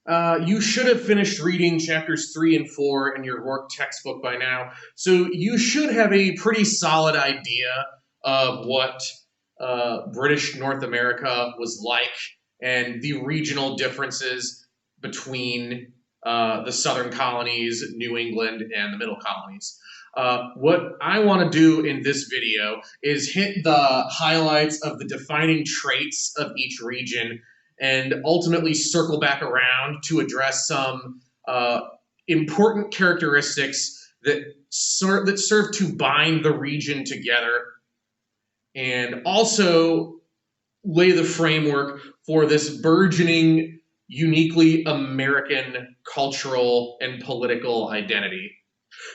You should have finished reading chapters 3 and 4 in your work textbook by now, so you should have a pretty solid idea of what British North America was like and the regional differences between the southern colonies, New England, and the middle colonies. What I want to do in this video is hit the highlights of the defining traits of each region and ultimately circle back around to address some important characteristics that serve to bind the region together and also lay the framework for this burgeoning, uniquely American cultural and political identity.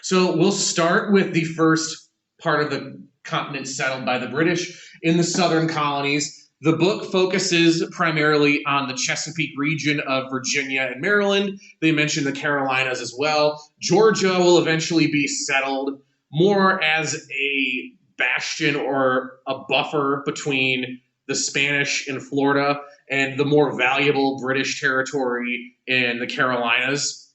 So we'll start with the first part of the continent settled by the British in the southern colonies. The book focuses primarily on the Chesapeake region of Virginia and Maryland. They mention the Carolinas as well. Georgia will eventually be settled more as a bastion or a buffer between the Spanish in Florida and the more valuable British territory in the Carolinas.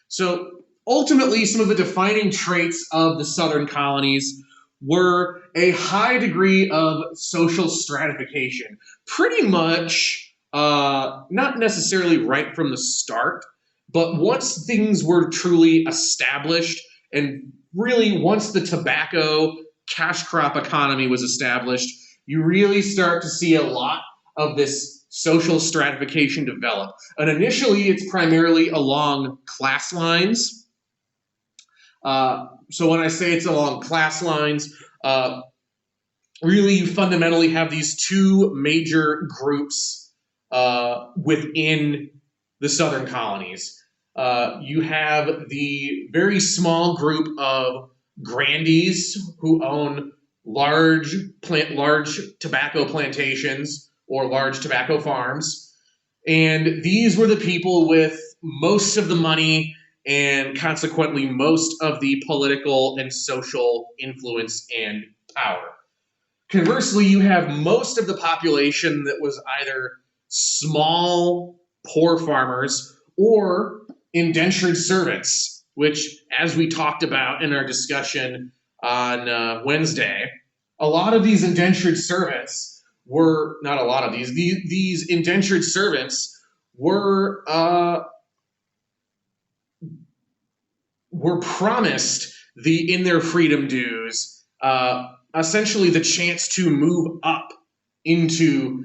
So ultimately, some of the defining traits of the southern colonies were a high degree of social stratification. Pretty much, not necessarily right from the start, but once things were truly established, and really once the tobacco cash crop economy was established, you really start to see a lot of this social stratification develop. And initially, it's primarily along class lines. So when I say it's along class lines, really you fundamentally have these two major groups within the southern colonies. You have the very small group of grandees who own large tobacco plantations or large tobacco farms. And these were the people with most of the money and consequently most of the political and social influence and power. Conversely, you have most of the population that was either small, poor farmers or indentured servants, which, as we talked about in our discussion on Wednesday, a lot of these indentured servants were, not a lot of these indentured servants were promised in their freedom dues, essentially the chance to move up into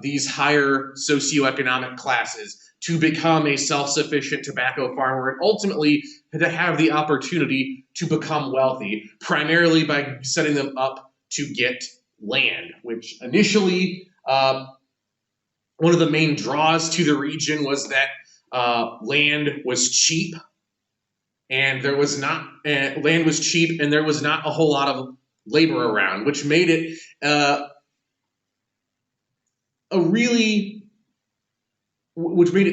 these higher socioeconomic classes, to become a self-sufficient tobacco farmer, and ultimately to have the opportunity to become wealthy, primarily by setting them up to get land, which initially, one of the main draws to the region was that land was cheap, and there was not a whole lot of labor around, which made it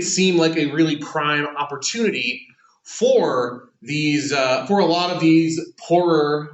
seem like a really prime opportunity for a lot of these poorer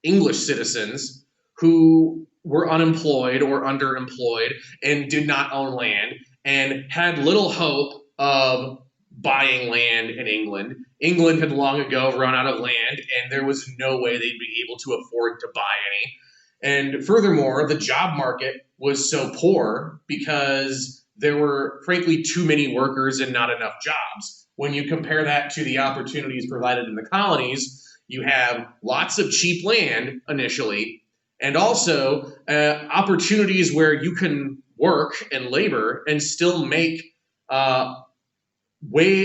English citizens who were unemployed or underemployed and did not own land and had little hope of buying land in England. England had long ago run out of land, and there was no way they'd be able to afford to buy any. And furthermore, the job market was so poor because there were, frankly, too many workers and not enough jobs. When you compare that to the opportunities provided in the colonies, you have lots of cheap land initially, and also opportunities where you can work and labor and still make a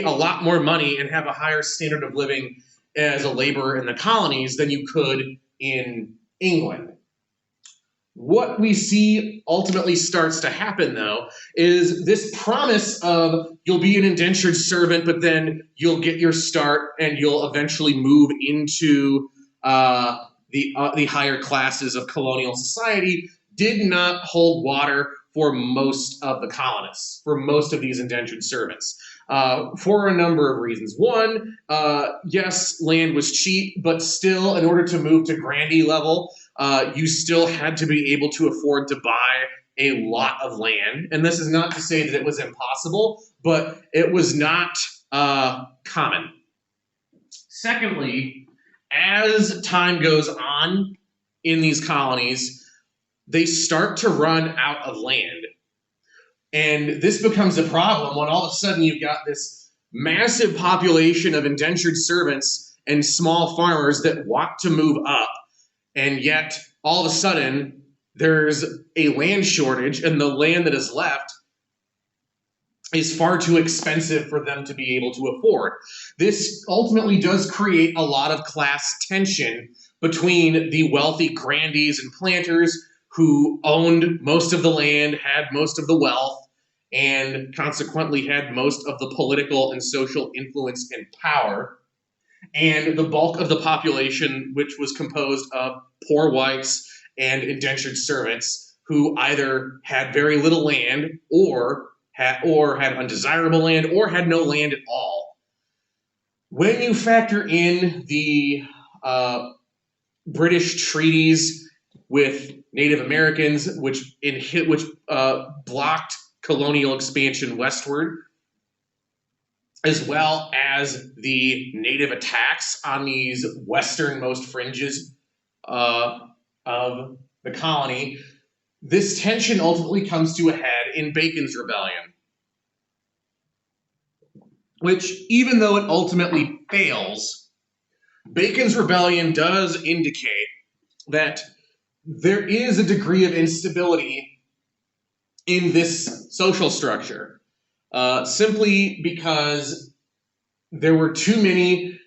lot more money and have a higher standard of living as a laborer in the colonies than you could in England. What we see ultimately starts to happen, though, is this promise of you'll be an indentured servant, but then you'll get your start and you'll eventually move into the higher classes of colonial society did not hold water for most of the colonists, for most of these indentured servants. For a number of reasons. One, yes, land was cheap, but still, in order to move to grandee level, you still had to be able to afford to buy a lot of land. And this is not to say that it was impossible, but it was not common. Secondly, as time goes on in these colonies, they start to run out of land. And this becomes a problem when all of a sudden you've got this massive population of indentured servants and small farmers that want to move up. And yet, all of a sudden, there's a land shortage, and the land that is left is far too expensive for them to be able to afford. This ultimately does create a lot of class tension between the wealthy grandees and planters who owned most of the land, had most of the wealth, and consequently had most of the political and social influence and power, and the bulk of the population, which was composed of poor whites and indentured servants who either had very little land or had undesirable land or had no land at all. When you factor in the British treaties with Native Americans, which blocked colonial expansion westward, as well as the native attacks on these westernmost fringes of the colony, this tension ultimately comes to a head in Bacon's Rebellion, which, even though it ultimately fails, Bacon's Rebellion does indicate that there is a degree of instability in this social structure, simply because there were too many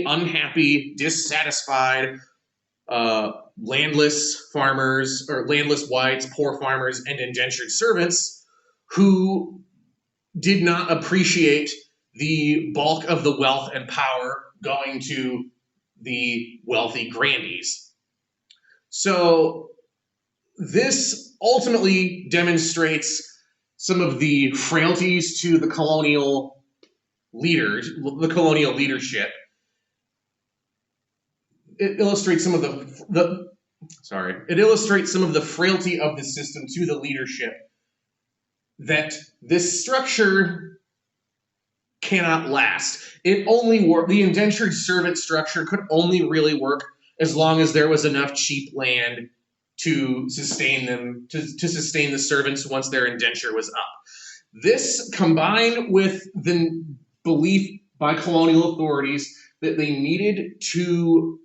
unhappy, dissatisfied, landless farmers, or landless whites, poor farmers, and indentured servants who did not appreciate the bulk of the wealth and power going to the wealthy grandees. So this ultimately demonstrates some of the frailties to the colonial leaders, the colonial leadership. It illustrates some of the frailty of the system to the leadership, that this structure cannot last. The indentured servant structure could only really work as long as there was enough cheap land to sustain them, to sustain the servants once their indenture was up. This, combined with the belief by colonial authorities that they needed to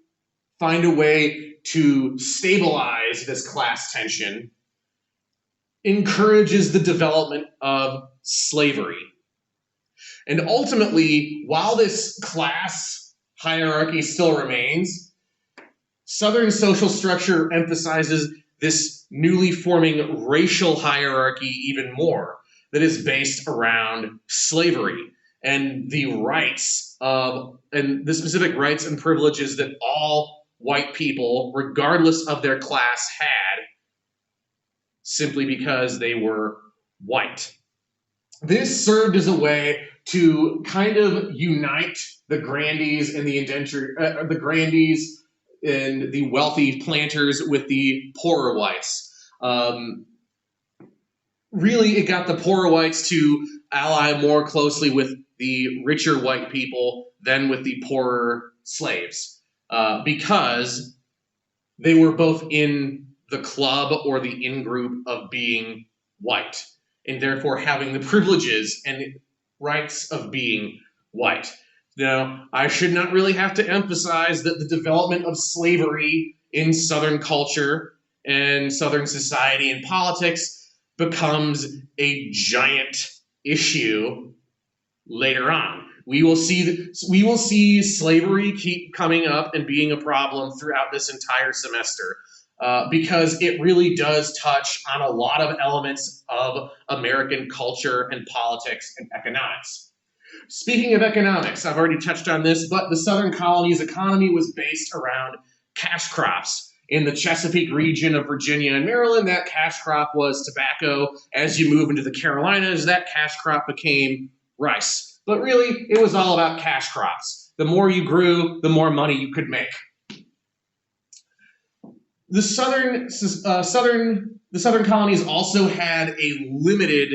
find a way to stabilize this class tension, encourages the development of slavery. And ultimately, while this class hierarchy still remains, Southern social structure emphasizes this newly forming racial hierarchy even more, that is based around slavery and the rights and the specific rights and privileges that all white people, regardless of their class, had simply because they were white. This served as a way to kind of unite the grandees and the grandees and the wealthy planters with the poorer whites. Really, it got the poorer whites to ally more closely with the richer white people than with the poorer slaves, because they were both in the club or the in-group of being white, and therefore having the privileges and rights of being white. Now, I should not really have to emphasize that the development of slavery in Southern culture and Southern society and politics becomes a giant issue later on. We will see slavery keep coming up and being a problem throughout this entire semester, because it really does touch on a lot of elements of American culture and politics and economics. Speaking of economics, I've already touched on this, but the Southern colonies' economy was based around cash crops. In the Chesapeake region of Virginia and Maryland, that cash crop was tobacco. As you move into the Carolinas, that cash crop became rice. But really, it was all about cash crops. The more you grew, the more money you could make. The southern colonies also had a limited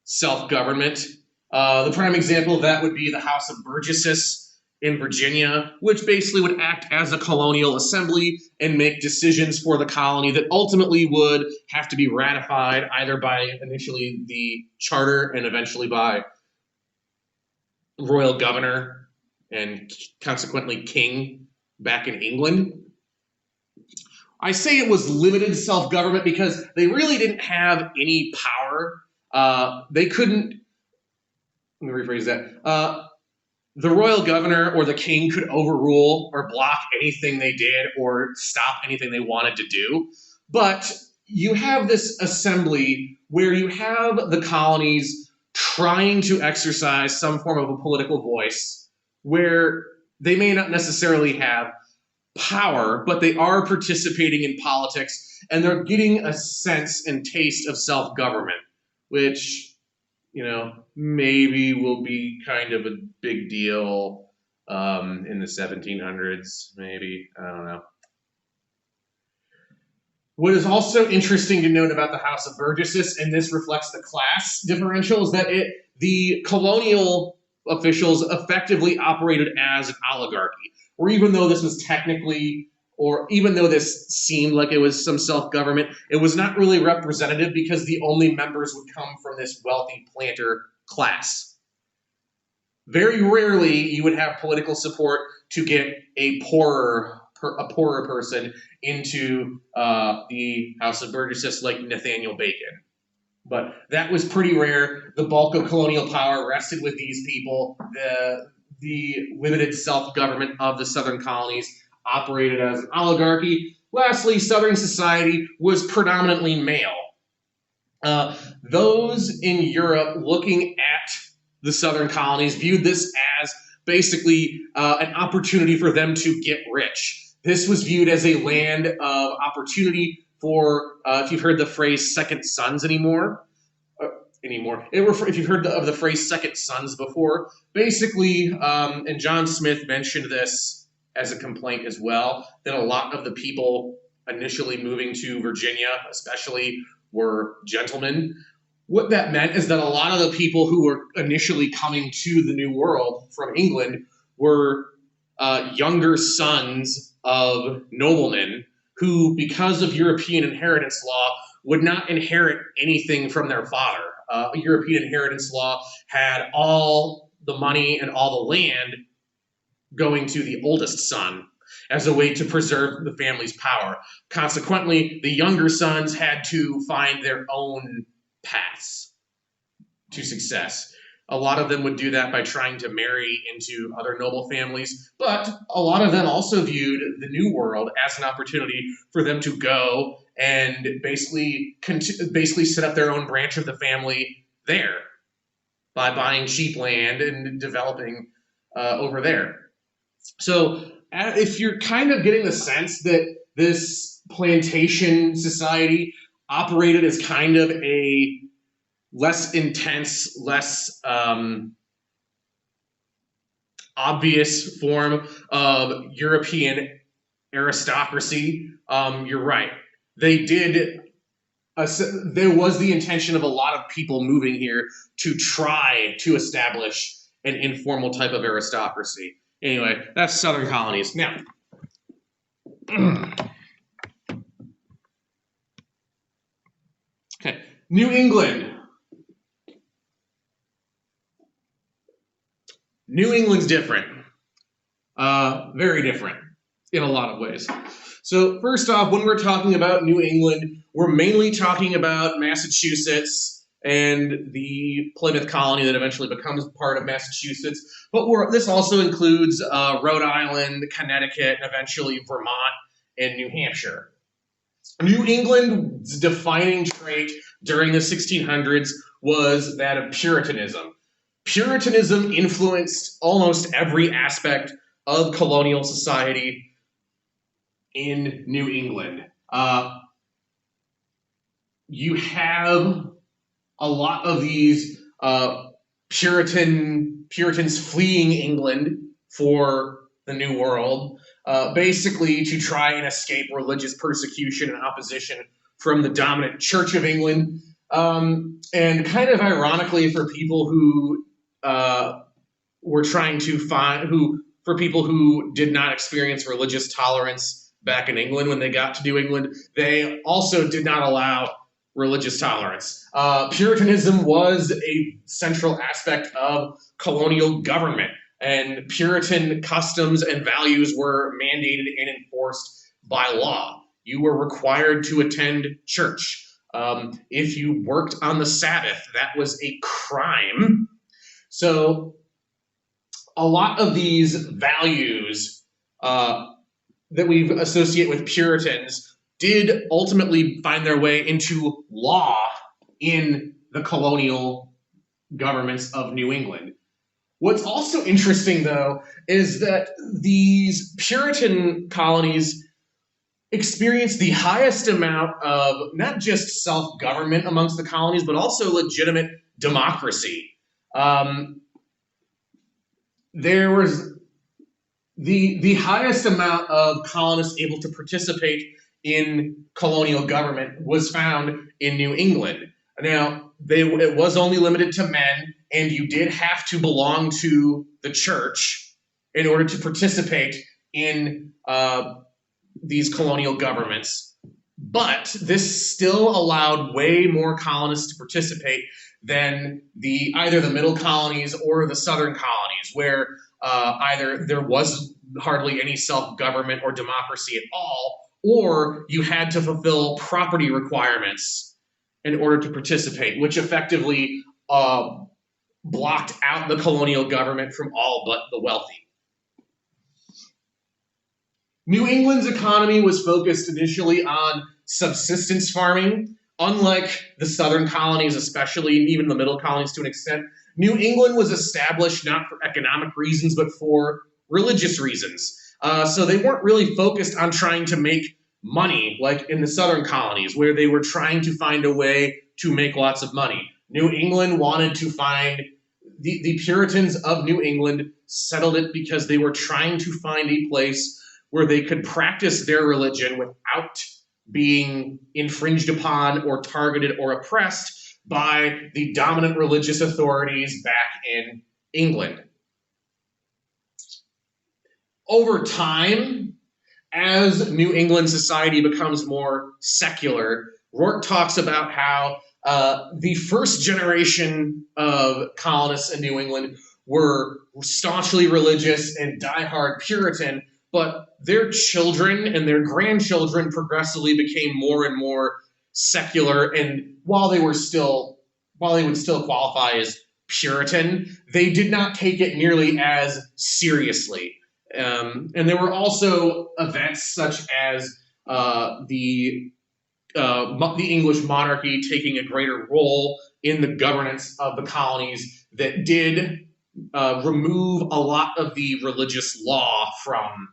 self-government. The prime example of that would be the House of Burgesses in Virginia, which basically would act as a colonial assembly and make decisions for the colony that ultimately would have to be ratified either by initially the charter and eventually by royal governor and consequently king back in England. I say it was limited self-government because they really didn't have any power. They couldn't, let me rephrase that. The royal governor or the king could overrule or block anything they did or stop anything they wanted to do. But you have this assembly where you have the colonies trying to exercise some form of a political voice where they may not necessarily have power, but they are participating in politics and they're getting a sense and taste of self-government, which, maybe will be kind of a big deal in the 1700s, maybe. I don't know. What is also interesting to note about the House of Burgesses, and this reflects the class differential, is that the colonial officials effectively operated as an oligarchy, or even though this was technically, or even though this seemed like it was some self-government, it was not really representative because the only members would come from this wealthy planter class. Very rarely you would have political support to get a poorer person into the House of Burgesses like Nathaniel Bacon. But that was pretty rare. The bulk of colonial power rested with these people. The limited self-government of the southern colonies operated as an oligarchy. Lastly, southern society was predominantly male. Those in Europe looking at the southern colonies viewed this as basically an opportunity for them to get rich. This was viewed as a land of opportunity for, if you've heard the phrase second sons if you've heard of the phrase second sons before, basically, and John Smith mentioned this as a complaint as well, that a lot of the people initially moving to Virginia, especially, were gentlemen. What that meant is that a lot of the people who were initially coming to the New World from England were younger sons of noblemen who, because of European inheritance law, would not inherit anything from their father. European inheritance law had all the money and all the land going to the oldest son as a way to preserve the family's power. Consequently, the younger sons had to find their own paths to success. A lot of them would do that by trying to marry into other noble families, but a lot of them also viewed the New World as an opportunity for them to go and basically set up their own branch of the family there by buying cheap land and developing over there. So if you're kind of getting the sense that this plantation society operated as kind of a less intense, less obvious form of European aristocracy, you're right. They did. There was the intention of a lot of people moving here to try to establish an informal type of aristocracy. Anyway, that's southern colonies. Now, okay, New England. New England's different. Very different in a lot of ways. So first off, when we're talking about New England, we're mainly talking about Massachusetts and the Plymouth colony that eventually becomes part of Massachusetts. But this also includes Rhode Island, Connecticut, and eventually Vermont and New Hampshire. New England's defining trait during the 1600s was that of Puritanism. Puritanism influenced almost every aspect of colonial society in New England. You have a lot of these Puritans fleeing England for the New World. basically to try and escape religious persecution and opposition from the dominant Church of England. And kind of ironically, for people who were trying to find, for people who did not experience religious tolerance back in England when they got to New England, they also did not allow religious tolerance. Puritanism was a central aspect of colonial government, and Puritan customs and values were mandated and enforced by law. You were required to attend church. If you worked on the Sabbath, that was a crime. So a lot of these values that we associate with Puritans did ultimately find their way into law in the colonial governments of New England. What's also interesting, though, is that these Puritan colonies experienced the highest amount of not just self-government amongst the colonies, but also legitimate democracy. There was the highest amount of colonists able to participate in colonial government was found in New England. Now, it was only limited to men, and you did have to belong to the church in order to participate in these colonial governments. But this still allowed way more colonists to participate than either the middle colonies or the southern colonies, where either there was hardly any self-government or democracy at all, or you had to fulfill property requirements in order to participate, which effectively blocked out the colonial government from all but the wealthy. New England's economy was focused initially on subsistence farming. Unlike the southern colonies, especially, and even the middle colonies to an extent, New England was established not for economic reasons, but for religious reasons. So they weren't really focused on trying to make money like in the southern colonies, where they were trying to find a way to make lots of money. New England wanted to find, the Puritans of New England settled it because they were trying to find a place where they could practice their religion without being infringed upon or targeted or oppressed by the dominant religious authorities back in England. Over time, as New England society becomes more secular, Rourke talks about how the first generation of colonists in New England were staunchly religious and diehard Puritan, but their children and their grandchildren progressively became more and more secular, and while they would still qualify as Puritan, they did not take it nearly as seriously. And there were also events such as the English monarchy taking a greater role in the governance of the colonies that did remove a lot of the religious law from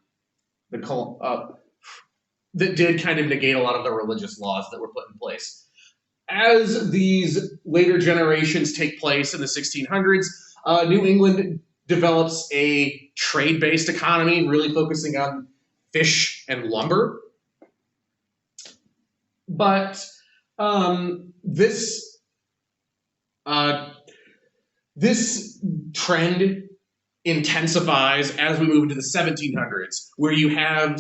that did kind of negate a lot of the religious laws that were put in place. As these later generations take place in the 1600s, New England develops a trade-based economy, really focusing on fish and lumber. But this trend intensifies as we move into the 1700s, where you have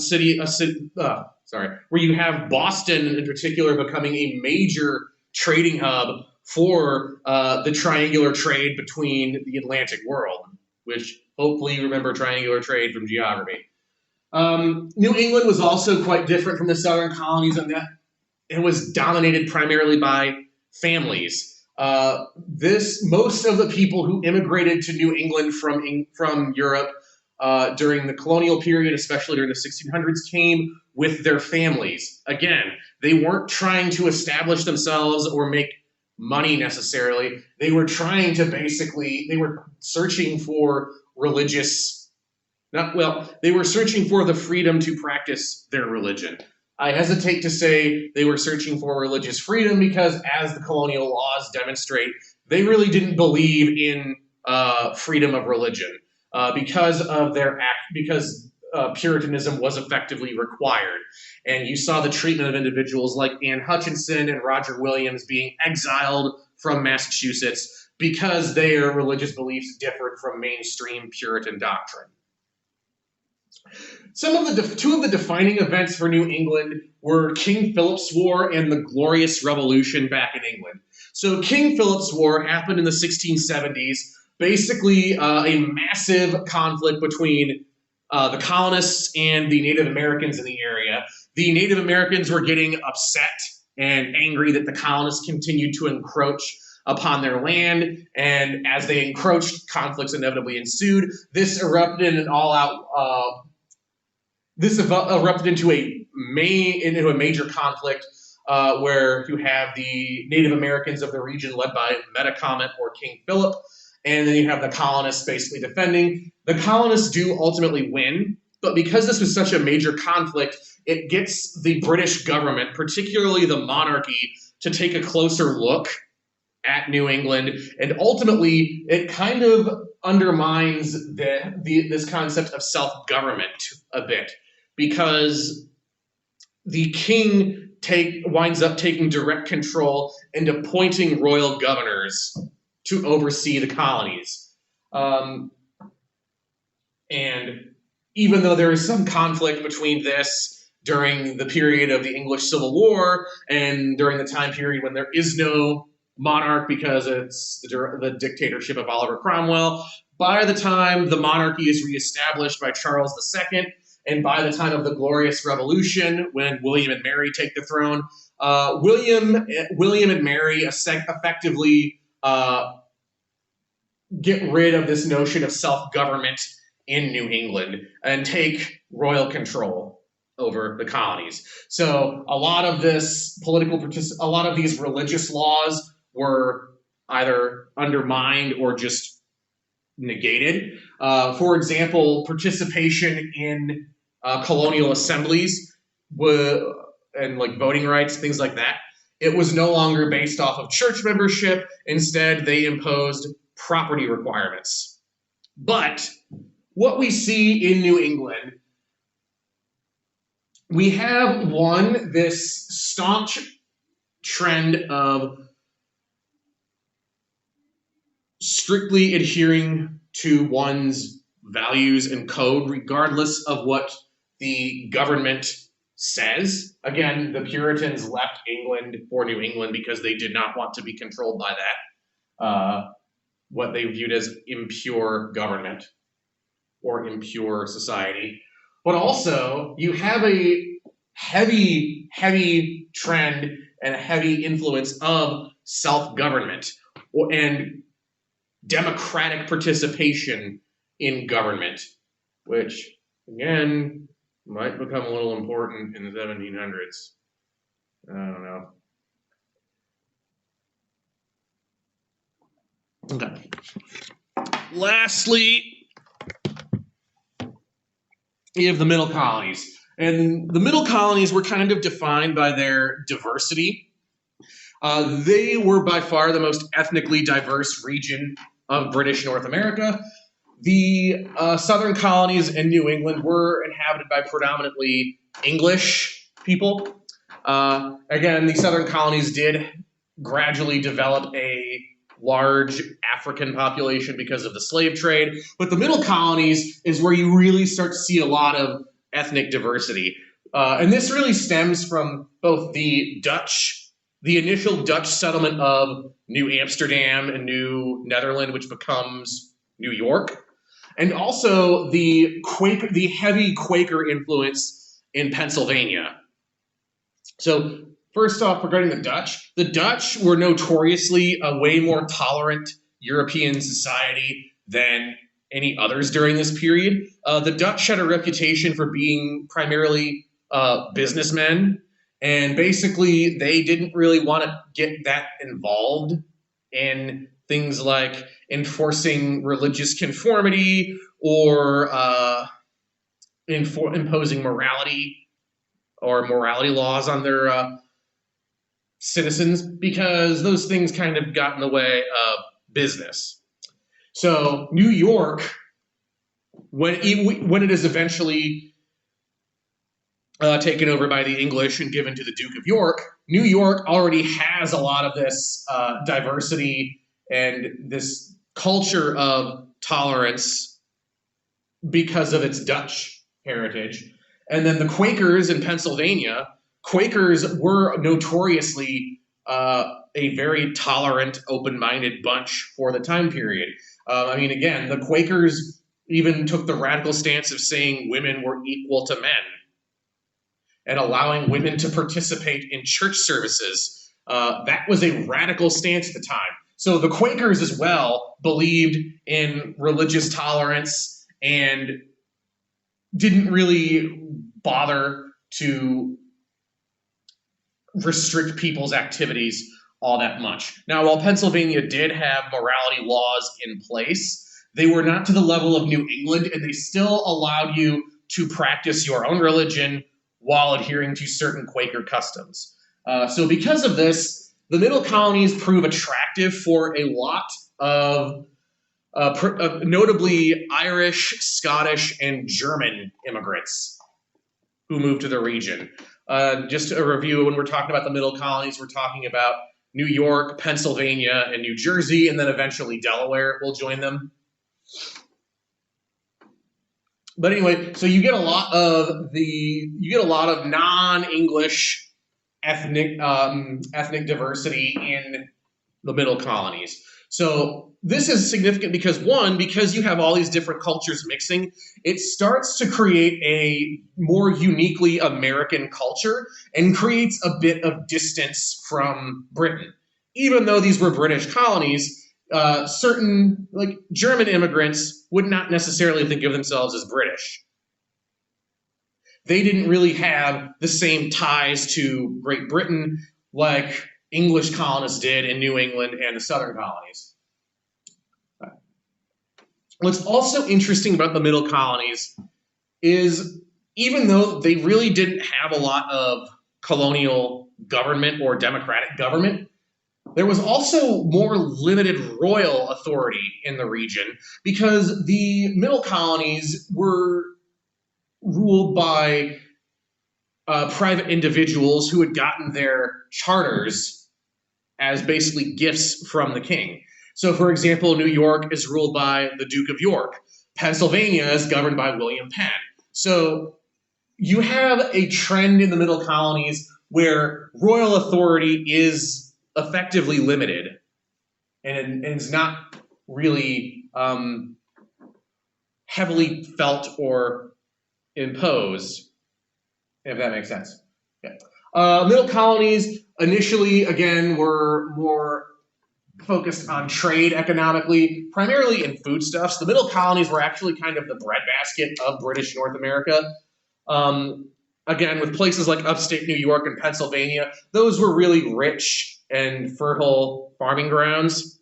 where you have Boston in particular becoming a major trading hub for the triangular trade between the Atlantic world, which hopefully you remember triangular trade from geography. New England was also quite different from the southern colonies in that it was dominated primarily by families. Most of the people who immigrated to New England from Europe during the colonial period, especially during the 1600s, came with their families. Again, they weren't trying to establish themselves or make money necessarily. They were trying to they were searching for they were searching for the freedom to practice their religion. I hesitate to say they were searching for religious freedom because, as the colonial laws demonstrate, they really didn't believe in freedom of religion because Puritanism was effectively required. And you saw the treatment of individuals like Anne Hutchinson and Roger Williams being exiled from Massachusetts because their religious beliefs differed from mainstream Puritan doctrine. Two of the defining events for New England were King Philip's War and the Glorious Revolution back in England. So King Philip's War happened in the 1670s, basically a massive conflict between the colonists and the Native Americans in the area. The Native Americans were getting upset and angry that the colonists continued to encroach upon their land, and as they encroached, conflicts inevitably ensued. This erupted in an all-out erupted into a major conflict where you have the Native Americans of the region led by Metacomet or King Philip, and then you have the colonists basically defending. The colonists do ultimately win, but because this was such a major conflict, it gets the British government, particularly the monarchy, to take a closer look at New England, and ultimately it kind of undermines this concept of self-government a bit, because the king winds up taking direct control and appointing royal governors to oversee the colonies. And even though there is some conflict between this during the period of the English Civil War and during the time period when there is no monarch because it's the dictatorship of Oliver Cromwell, by the time the monarchy is reestablished by Charles II, and by the time of the Glorious Revolution, when William and Mary take the throne, William and Mary effectively get rid of this notion of self-government in New England and take royal control over the colonies. So a lot of these religious laws were either undermined or just negated. For example, participation in colonial assemblies and like voting rights, things like that, it was no longer based off of church membership. Instead, they imposed property requirements. But what we see in New England, we have this staunch trend of strictly adhering to one's values and code, regardless of what the government says. Again, the Puritans left England for New England because they did not want to be controlled by that, what they viewed as impure government or impure society. But also, you have a heavy, heavy trend and a heavy influence of self-government and democratic participation in government, which, again, might become a little important in the 1700s. I don't know. Okay. Lastly, you have the middle colonies. And the middle colonies were kind of defined by their diversity. They were by far the most ethnically diverse region of British North America. The southern colonies in New England were inhabited by predominantly English people. Again, the southern colonies did gradually develop a large African population because of the slave trade, but the middle colonies is where you really start to see a lot of ethnic diversity. And this really stems from both the initial Dutch settlement of New Amsterdam and New Netherland, which becomes New York, and also the heavy Quaker influence in Pennsylvania. So first off, regarding the Dutch were notoriously a way more tolerant European society than any others during this period. The Dutch had a reputation for being primarily businessmen, and basically they didn't really want to get that involved in things like enforcing religious conformity or imposing morality laws on their citizens, because those things kind of got in the way of business. So New York when it is eventually taken over by the English and given to the Duke of York, New York already has a lot of this diversity and this culture of tolerance because of its Dutch heritage. And then the Quakers in Pennsylvania, Quakers were notoriously a very tolerant, open-minded bunch for the time period. I mean, again, the Quakers even took the radical stance of saying women were equal to men and allowing women to participate in church services. That was a radical stance at the time. So the Quakers as well believed in religious tolerance and didn't really bother to restrict people's activities all that much. Now, while Pennsylvania did have morality laws in place, they were not to the level of New England, and they still allowed you to practice your own religion while adhering to certain Quaker customs. So because of this, the Middle Colonies prove attractive for a lot of notably Irish, Scottish, and German immigrants who moved to the region. Just a review, when we're talking about the Middle Colonies, we're talking about New York, Pennsylvania, and New Jersey, and then eventually Delaware will join them. But anyway, so you get a lot of non-English ethnic diversity in the Middle Colonies. So this is significant because, one, because you have all these different cultures mixing, it starts to create a more uniquely American culture and creates a bit of distance from Britain. Even though these were British colonies, certain like German immigrants would not necessarily think of themselves as British. They didn't really have the same ties to Great Britain like English colonists did in New England and the Southern colonies. What's also interesting about the Middle Colonies is even though they really didn't have a lot of colonial government or democratic government, there was also more limited royal authority in the region because the Middle Colonies were ruled by private individuals who had gotten their charters as basically gifts from the king. So, for example, New York is ruled by the Duke of York. Pennsylvania is governed by William Penn. So you have a trend in the Middle Colonies where royal authority is effectively limited and is not really heavily felt or imposed, if that makes sense. Yeah. Middle Colonies initially, again, were more focused on trade economically, primarily in foodstuffs. The Middle Colonies were actually kind of the breadbasket of British North America. Again, with places like upstate New York and Pennsylvania, those were really rich and fertile farming grounds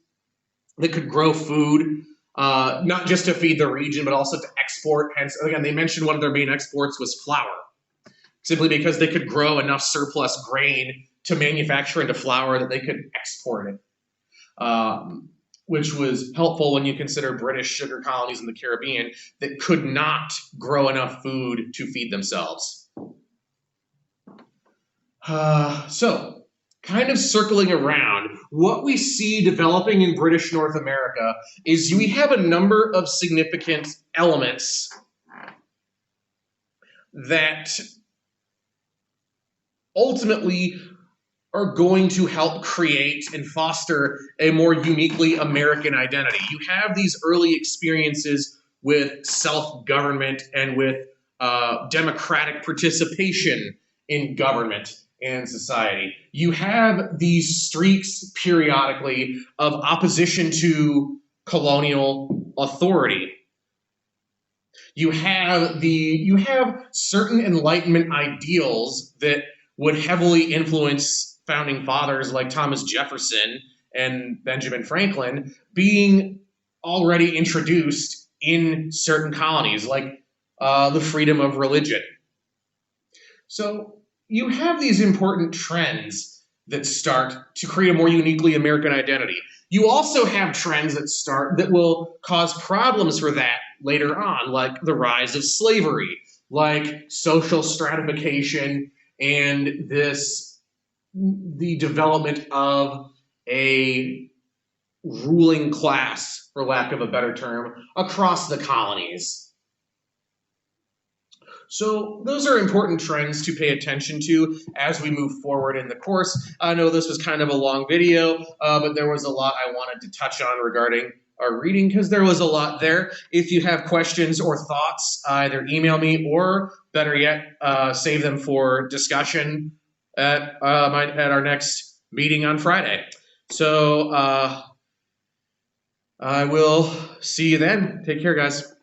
that could grow food, not just to feed the region, but also to export. Hence, again, they mentioned one of their main exports was flour, simply because they could grow enough surplus grain to manufacture into flour that they could export it. Which was helpful when you consider British sugar colonies in the Caribbean that could not grow enough food to feed themselves. So, kind of circling around, what we see developing in British North America is we have a number of significant elements that ultimately are going to help create and foster a more uniquely American identity. You have these early experiences with self-government and with democratic participation in government and society. You have these streaks periodically of opposition to colonial authority. You have certain Enlightenment ideals that would heavily influence founding fathers like Thomas Jefferson and Benjamin Franklin being already introduced in certain colonies, like the freedom of religion. So you have these important trends that start to create a more uniquely American identity. You also have trends that will cause problems for that later on, like the rise of slavery, like social stratification, and the development of a ruling class, for lack of a better term, across the colonies. So those are important trends to pay attention to as we move forward in the course. I know this was kind of a long video, but there was a lot I wanted to touch on regarding our reading because there was a lot there. If you have questions or thoughts, either email me or better yet, save them for discussion at our next meeting on Friday. So I will see you then. Take care, guys.